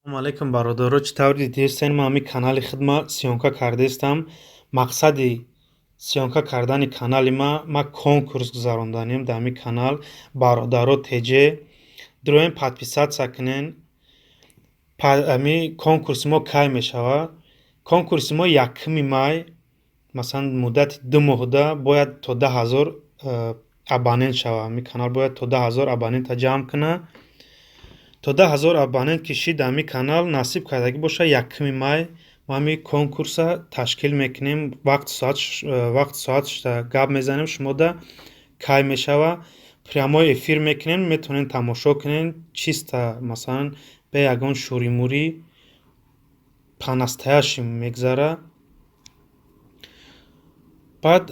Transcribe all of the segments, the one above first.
Салом алайкум бародаро, чӣ тавр дидистен? Ман ҳамин канали хидмат сиёнка кардистам. Мақсади сиёнка кардани канали ман конкурс гузаронданем дар ҳамин канал. Бародаро теҷе дурем подписатсия кунен. Ҳамин конкурси мо кай мешавад? Конкурси мо 1 май, масалан муддати 2 моҳда бояд то 10,000 абонент шавад. Ҳамин канал бояд то 10,000 абонента ҷамъ кунад. То 10,000 абонент ки шид дар ҳамин канал насиб кардагӣ бошад 1 май мо ҳамин конкурса ташкил мекунем. Вақти соаташда гап мезанем, шумода кай мешавад. Прямой эфир мекунем, метавонед тамошо кунед. Чиста масалан бе ягон шӯримӯрӣ по-настоящему мегзарад. Баъд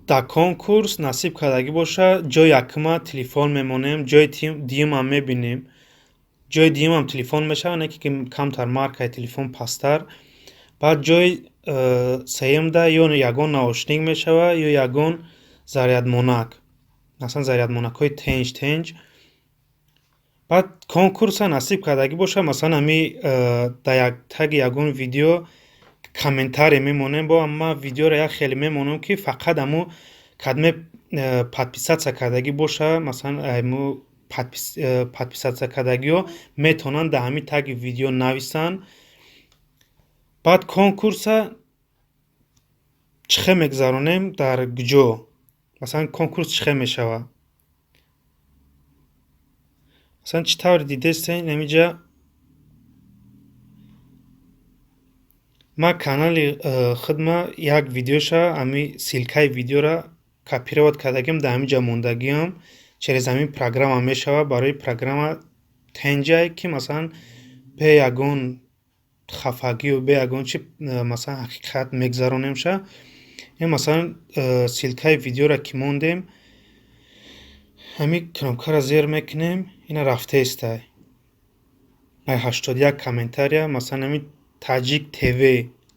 дар конкурс насиб кардагӣ бошад ҷои якума телефон мемонем, ҷои дуюмам мебинем. ҷои дуюмам телефон мешавад, не ки камтар маркаи телефон пасттар. Баъд ҷои сеюмда ё ягон наушник мешавад, ё ягон зарядмонак, масалан зарядмонакҳои тенҷ. Баъд конкурса насиб кардагӣ бошад, масалан ҳамин дар таги ягон видео комментарие мемонем. Бо ман видеоро як хеле мемонам ки фақат ҳамун кадме подписатсия кардагӣ бошад. Масалан ҳамун подписатсия кардагиҳо метавонанд дар ҳамин таги видео нависанд. Баъд конкурса чӣ хел мегзаронем дар куҷо? Масалан конкурс чӣ хел мешавад? Масалан чӣ тавре дидестен инҷа ман канали хидмат як видеоша ҳамин силкаи видеора копировать кардагиам, дар ҳаминҷа мондагиам. Через ҳамин программа мешавад. Барои программа тенҷае ки масалан бе ягон хафагию бе ягон чӣ масалан ҳақиқат мегзаронемша. Ин масалан силкаи видеоро ки мондем, ҳамин кнопкаро зер мекунем, ина рафтаестай. 81 комментария, масалан ҳамин Таҷик ТВ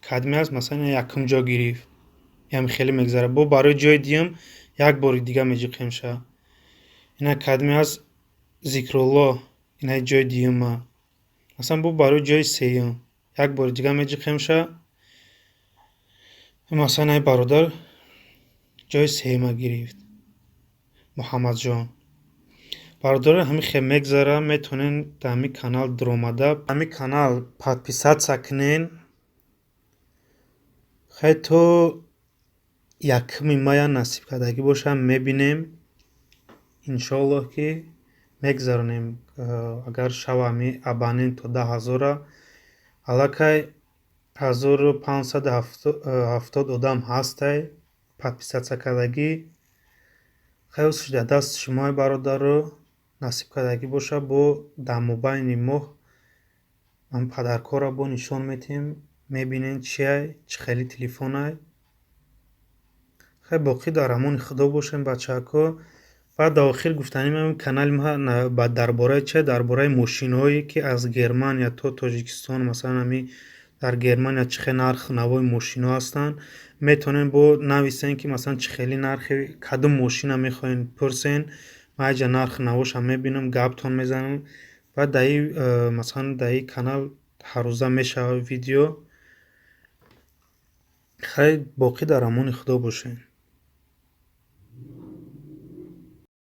кадме аст, масалан якум ҷо гирифт. Ин хеле мегзарад. Бо барои ҷои дуюм як бори дига меҷиқемша. Ина кадме аст Зикрулло, ина ҷои дуюма. Масалан бо барои ҷои сеюм як бори дига меҷиқемша. Масалан ай бародар ҷои сеюма гирифт. Муҳаммадҷон. Бародаро ҳамин хел мегзарад. Метавонен дар ҳамин канал дуромада ҳамин канал подписатсия кунен. Хай то 1 мая насиб кардагӣ бошад мебинем. Иншоаллоҳ ки мегзаронем. Агар шава ҳамин абонент то 10,000 аллакай 1570 одам ҳастай подписатсия кардагӣ. Хелсиш дар дасти шумои бародаро насиб кардагӣ бошад. Бо дар мобайни моҳ ҳам падаркора бо нишон метиҳем, мебинем чиай, чӣ хели телефонай. Хай боқӣ дар амони худо бошем бачаҳако. Баъд дар охир гуфтанӣ меоям канали ман дар бораи чия? Дар бораи мошинҳое ки аз Германия то Тоҷикистон, масалан ҳамин дар Германия чӣ хел нарху навои мошинҳо ҳастанд. Метавонен бо нависен ки масалан чӣ хели нархи кадом мошина мехоҳен пурсен. Ман инҷа нарху навоша мебинам, гаптон мезанам. Баъд дар ин масалан дар ин канал ҳаррӯза мешавад видео. Хай боқӣ дар амони худо бошед.